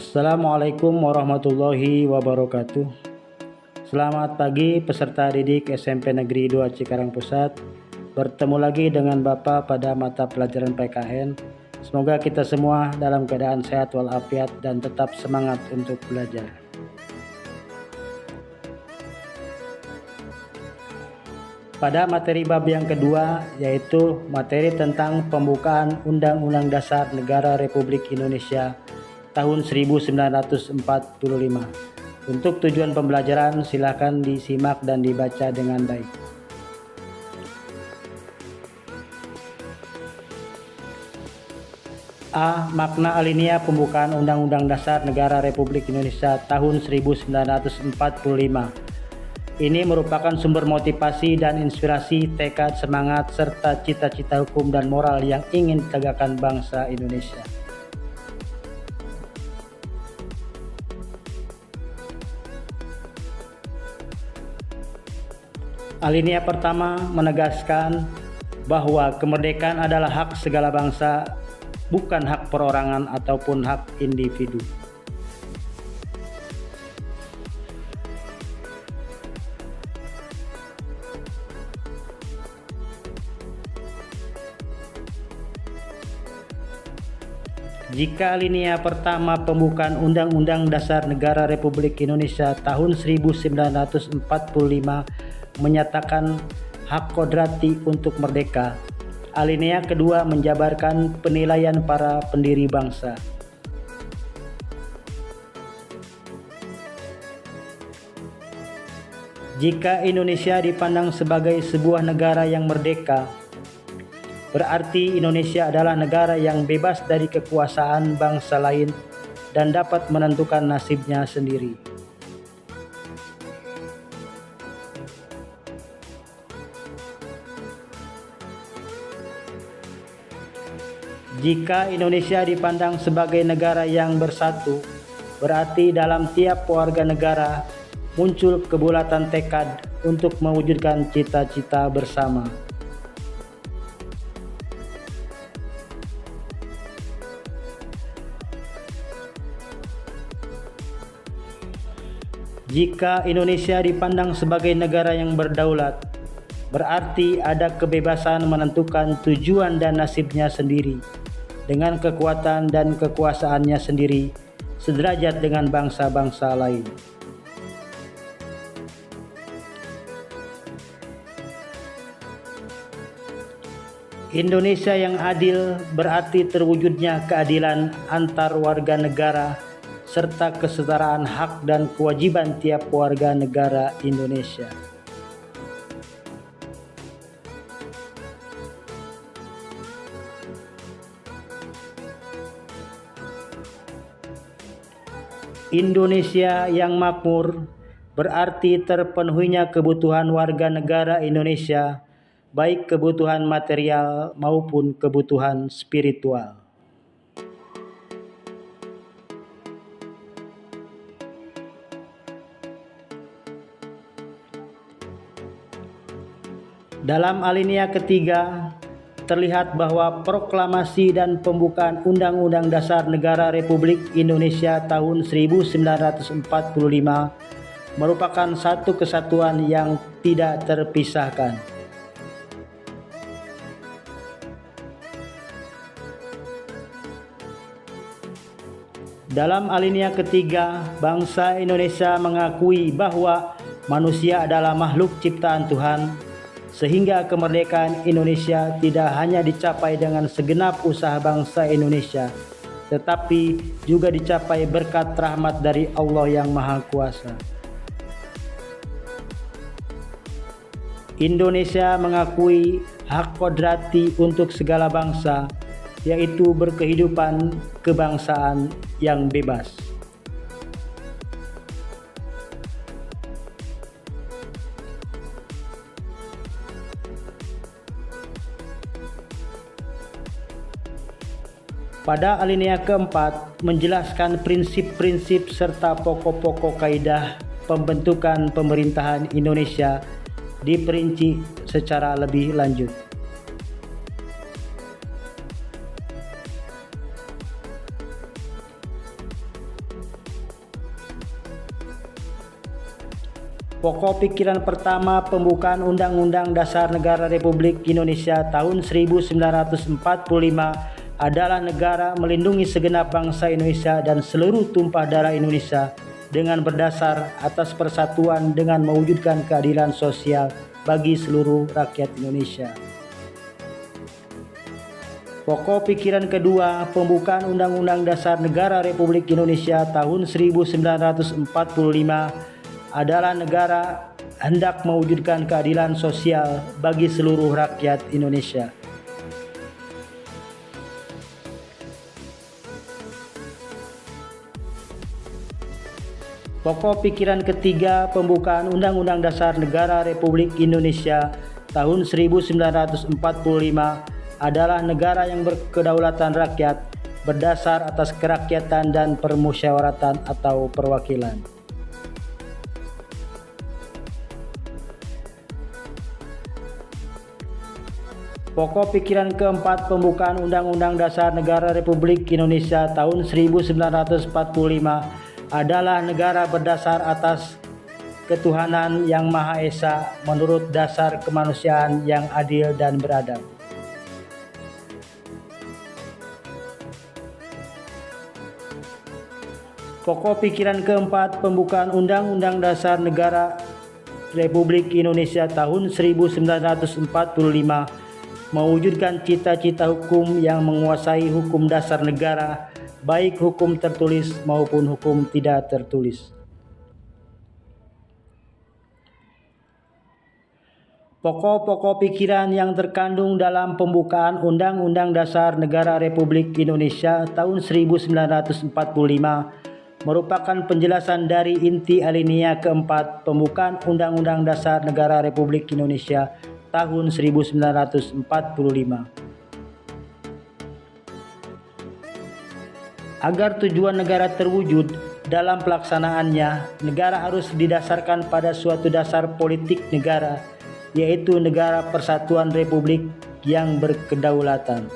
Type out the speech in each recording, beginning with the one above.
Assalamualaikum warahmatullahi wabarakatuh. Selamat pagi peserta didik SMP Negeri 2 Cikarang Pusat. Bertemu lagi dengan Bapak pada mata pelajaran PKN. Semoga kita semua dalam keadaan sehat walafiat dan tetap semangat untuk belajar. Pada materi bab yang kedua, yaitu materi tentang pembukaan Undang-Undang Dasar Negara Republik Indonesia tahun 1945. Untuk tujuan pembelajaran silakan disimak dan dibaca dengan baik. A. Makna alinea pembukaan Undang-Undang Dasar Negara Republik Indonesia tahun 1945. Ini merupakan sumber motivasi dan inspirasi, tekad, semangat, serta cita-cita hukum dan moral yang ingin ditegakkan bangsa Indonesia. Alinea pertama menegaskan bahwa kemerdekaan adalah hak segala bangsa, bukan hak perorangan ataupun hak individu. Jika alinea pertama pembukaan Undang-Undang Dasar Negara Republik Indonesia tahun 1945 menyatakan hak kodrati untuk merdeka, alinea kedua menjabarkan penilaian para pendiri bangsa. Jika Indonesia dipandang sebagai sebuah negara yang merdeka, berarti Indonesia adalah negara yang bebas dari kekuasaan bangsa lain dan dapat menentukan nasibnya sendiri. Jika Indonesia dipandang sebagai negara yang bersatu, berarti dalam tiap warga negara muncul kebulatan tekad untuk mewujudkan cita-cita bersama. Jika Indonesia dipandang sebagai negara yang berdaulat, berarti ada kebebasan menentukan tujuan dan nasibnya sendiri, dengan kekuatan dan kekuasaannya sendiri, sederajat dengan bangsa-bangsa lain. Indonesia yang adil berarti terwujudnya keadilan antar warga negara serta kesetaraan hak dan kewajiban tiap warga negara Indonesia. Indonesia yang makmur berarti terpenuhinya kebutuhan warga negara Indonesia, baik kebutuhan material maupun kebutuhan spiritual. Dalam alinea ketiga, terlihat bahwa proklamasi dan pembukaan Undang-Undang Dasar Negara Republik Indonesia tahun 1945 merupakan satu kesatuan yang tidak terpisahkan. Dalam alinea ketiga, bangsa Indonesia mengakui bahwa manusia adalah makhluk ciptaan Tuhan, sehingga kemerdekaan Indonesia tidak hanya dicapai dengan segenap usaha bangsa Indonesia, tetapi juga dicapai berkat rahmat dari Allah yang Maha Kuasa. Indonesia mengakui hak kodrati untuk segala bangsa, yaitu berkehidupan kebangsaan yang bebas. Pada alinea keempat menjelaskan prinsip-prinsip serta pokok-pokok kaidah pembentukan pemerintahan Indonesia diperinci secara lebih lanjut. Pokok pikiran pertama pembukaan Undang-Undang Dasar Negara Republik Indonesia tahun 1945 adalah negara melindungi segenap bangsa Indonesia dan seluruh tumpah darah Indonesia dengan berdasar atas persatuan dengan mewujudkan keadilan sosial bagi seluruh rakyat Indonesia. Pokok pikiran kedua pembukaan Undang-Undang Dasar Negara Republik Indonesia tahun 1945 adalah negara hendak mewujudkan keadilan sosial bagi seluruh rakyat Indonesia. Pokok pikiran ketiga pembukaan Undang-Undang Dasar Negara Republik Indonesia tahun 1945 adalah negara yang berkedaulatan rakyat berdasar atas kerakyatan dan permusyawaratan atau perwakilan. Pokok pikiran keempat pembukaan Undang-Undang Dasar Negara Republik Indonesia tahun 1945 adalah negara berdasar atas ketuhanan yang Maha Esa menurut dasar kemanusiaan yang adil dan beradab. Pokok pikiran keempat pembukaan Undang-Undang Dasar Negara Republik Indonesia tahun 1945 mewujudkan cita-cita hukum yang menguasai hukum dasar negara, baik hukum tertulis maupun hukum tidak tertulis. Pokok-pokok pikiran yang terkandung dalam pembukaan Undang-Undang Dasar Negara Republik Indonesia tahun 1945 merupakan penjelasan dari inti alinea keempat pembukaan Undang-Undang Dasar Negara Republik Indonesia tahun 1945. Agar tujuan negara terwujud dalam pelaksanaannya, negara harus didasarkan pada suatu dasar politik negara, yaitu negara persatuan republik yang berkedaulatan.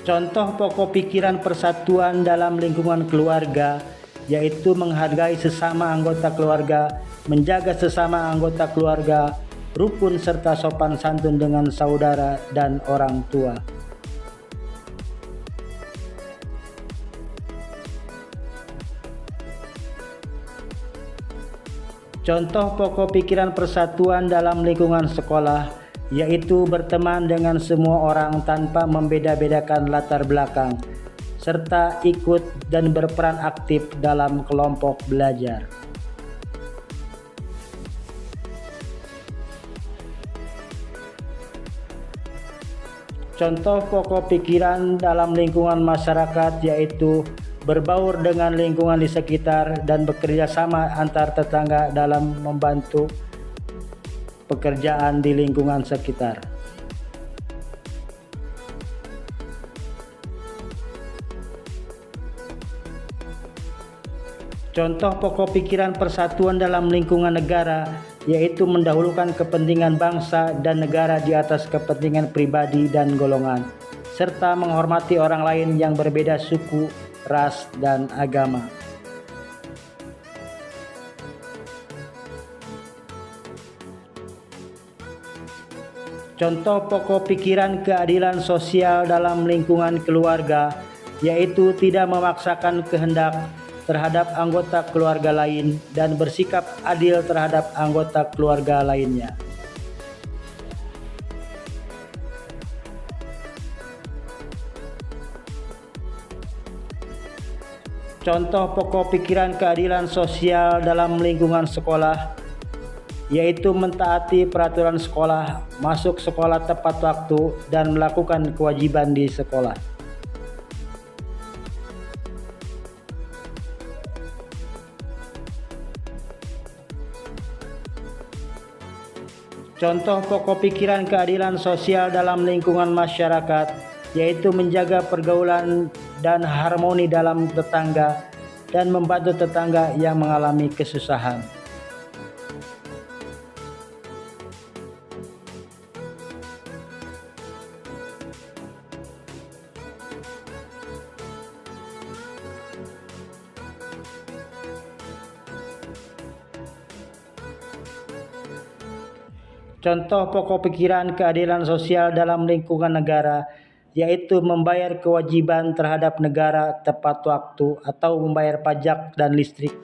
Contoh pokok pikiran persatuan dalam lingkungan keluarga yaitu menghargai sesama anggota keluarga, menjaga sesama anggota keluarga, rukun serta sopan santun dengan saudara dan orang tua. Contoh pokok pikiran persatuan dalam lingkungan sekolah yaitu berteman dengan semua orang tanpa membeda-bedakan latar belakang, serta ikut dan berperan aktif dalam kelompok belajar. Contoh pokok pikiran dalam lingkungan masyarakat yaitu berbaur dengan lingkungan di sekitar dan bekerja sama antar tetangga dalam membantu pekerjaan di lingkungan sekitar. Contoh pokok pikiran persatuan dalam lingkungan negara yaitu mendahulukan kepentingan bangsa dan negara di atas kepentingan pribadi dan golongan, serta menghormati orang lain yang berbeda suku, ras, dan agama. Contoh pokok pikiran keadilan sosial dalam lingkungan keluarga yaitu tidak memaksakan kehendak terhadap anggota keluarga lain dan bersikap adil terhadap anggota keluarga lainnya. Contoh pokok pikiran keadilan sosial dalam lingkungan sekolah yaitu mentaati peraturan sekolah, masuk sekolah tepat waktu, dan melakukan kewajiban di sekolah. Contoh pokok pikiran keadilan sosial dalam lingkungan masyarakat yaitu menjaga pergaulan dan harmoni dalam tetangga dan membantu tetangga yang mengalami kesusahan. Contoh pokok pikiran keadilan sosial dalam lingkungan negara yaitu membayar kewajiban terhadap negara tepat waktu atau membayar pajak dan listrik.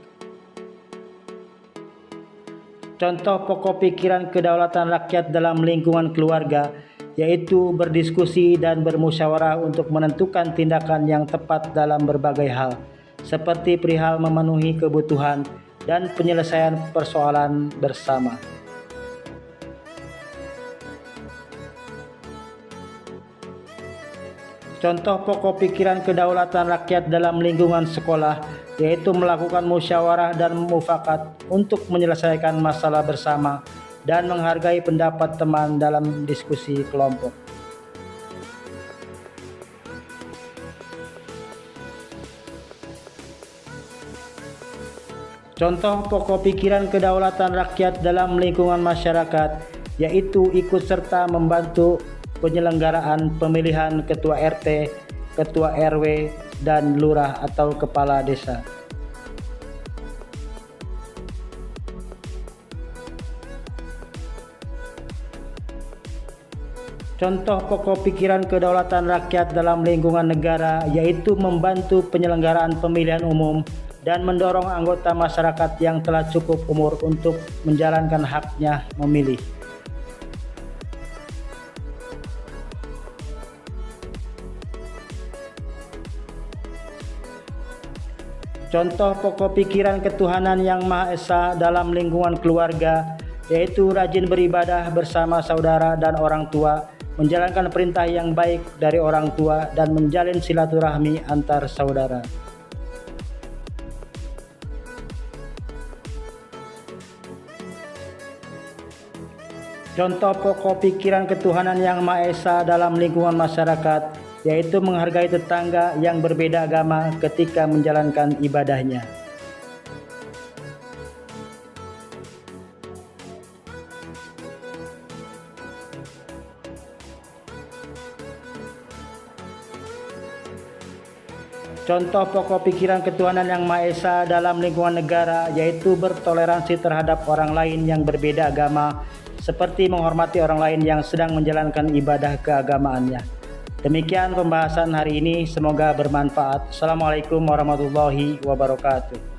Contoh pokok pikiran kedaulatan rakyat dalam lingkungan keluarga yaitu berdiskusi dan bermusyawarah untuk menentukan tindakan yang tepat dalam berbagai hal, seperti perihal memenuhi kebutuhan dan penyelesaian persoalan bersama. Contoh pokok pikiran kedaulatan rakyat dalam lingkungan sekolah yaitu melakukan musyawarah dan mufakat untuk menyelesaikan masalah bersama dan menghargai pendapat teman dalam diskusi kelompok. Contoh pokok pikiran kedaulatan rakyat dalam lingkungan masyarakat yaitu ikut serta membantu penyelenggaraan pemilihan ketua RT, ketua RW, dan lurah atau kepala desa. Contoh pokok pikiran kedaulatan rakyat dalam lingkungan negara yaitu membantu penyelenggaraan pemilihan umum dan mendorong anggota masyarakat yang telah cukup umur untuk menjalankan haknya memilih. Contoh pokok pikiran ketuhanan yang Maha Esa dalam lingkungan keluarga yaitu rajin beribadah bersama saudara dan orang tua, menjalankan perintah yang baik dari orang tua, dan menjalin silaturahmi antar saudara. Contoh pokok pikiran ketuhanan yang Maha Esa dalam lingkungan masyarakat yaitu menghargai tetangga yang berbeda agama ketika menjalankan ibadahnya. Contoh pokok pikiran ketuhanan yang Maha Esa dalam lingkungan negara yaitu bertoleransi terhadap orang lain yang berbeda agama, seperti menghormati orang lain yang sedang menjalankan ibadah keagamaannya. Demikian pembahasan hari ini, semoga bermanfaat. Assalamualaikum warahmatullahi wabarakatuh.